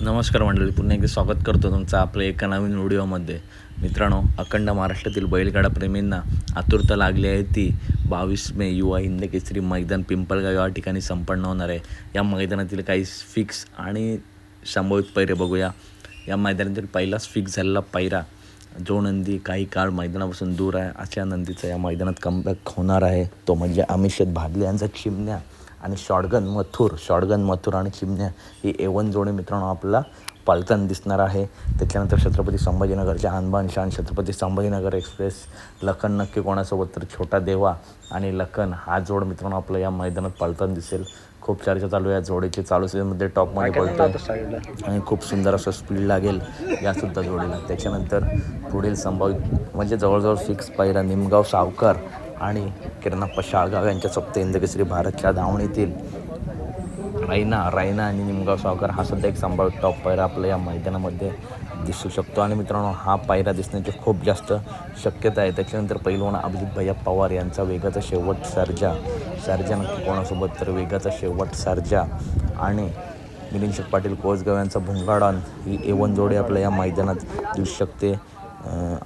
नमस्कार मंडळी, पुन्हा एकदा स्वागत करतो तुमचं आपल्या एका नवीन व्हिडिओमध्ये. मित्रांनो, अखंड महाराष्ट्रातील बैलगाडा प्रेमींना आतुरता लागली आहे ती 22 मे युवा हिंद केसरी मैदान पिंपळगाव या ठिकाणी संपन्न होणार आहे. या मैदानातील काही फिक्स आणि संभावित पैरे बघूया. या मैदानातील पहिलाच फिक्स झालेला पैरा जो नंदी काही काळ मैदानापासून दूर आहे अशा नंदीचा या मैदानात कमबॅक होणार आहे. तो म्हणजे अमिषद भादले यांचा चिमण्या आणि शॉटगन मथुर आणि चिमण्या ही A1 जोडी मित्रांनो आपल्याला पाळताना दिसणार आहे. त्याच्यानंतर छत्रपती संभाजीनगरच्या आणबान शान छत्रपती संभाजीनगर एक्सप्रेस लखन नक्की कोणासोबत, तर छोटा देवा आणि लखन हा जोड मित्रांनो आपल्या या मैदानात पाळताना दिसेल. खूप चर्चा चालू आहे या जोडीची. चालू सीझनमध्ये टॉपमध्ये पळतोय आणि खूप सुंदर असं स्पीड लागेल यासुद्धा जोडीला. त्याच्यानंतर पुढील संभावित म्हणजे जवळजवळ फिक्स पायरा निमगाव सावकार आणि किरणप्पा शाळगाव यांच्या सप्त हिंद केसरी भारतच्या धावणीतील रायना आणि निमगाव सावकार हा सुद्धा एक संभाव्य टॉप पायरा आपल्या या मैदानामध्ये दिसू शकतो. आणि मित्रांनो, हा पायरा दिसण्याची खूप जास्त शक्यता आहे. त्याच्यानंतर पैलवान अभिजित भैया पवार यांचा वेगाचा शेवट सर्जा नक्की कोणासोबत, तर वेगाचा शेवट सर्जा आणि मिलिंद शेठ पाटील कोसगाव यांचा भुंगाडान ही A1 जोडी आपल्या या मैदानात दिसू शकते.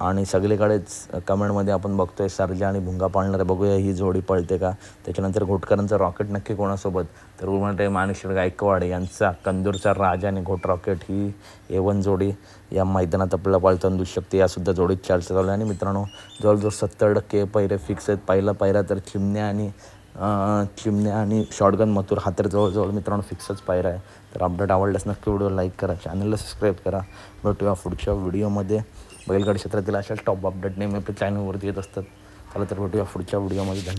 आणि सगळीकडेच कमेंटमध्ये आपण बघतोय सर्जा आणि भुंगा पाळणारे. बघूया ही जोडी पळते का. त्याच्यानंतर घोटकरांचा रॉकेट नक्की कोणासोबत, तर उर्मटे माणिकशेठ गायकवाड यांचा कंदूरचा राजा आणि घोट रॉकेट ही A1 जोडी या मैदानात आपल्याला पळताना दिसू शकते. यासुद्धा जोडीत चर्चा चालू आहे. आणि मित्रांनो, जवळजवळ 70% पैरे फिक्स आहेत. पहिला पायरा तर चिमण्या आणि शॉटगन मथुर हा तर जवळजवळ मित्रांनो फिक्सच पायरा आहे. तर अपडेट आवडल्यास नक्की व्हिडिओ लाईक करा, चॅनलला सबस्क्राईब करा. भेटूया पुढच्या व्हिडिओमध्ये. बैलगाडी क्षेत्रातील अशा टॉप अपडेट नेहमी आपल्या चॅनलवरती येत असतात. चला तर भेटूया पुढच्या व्हिडिओमध्ये.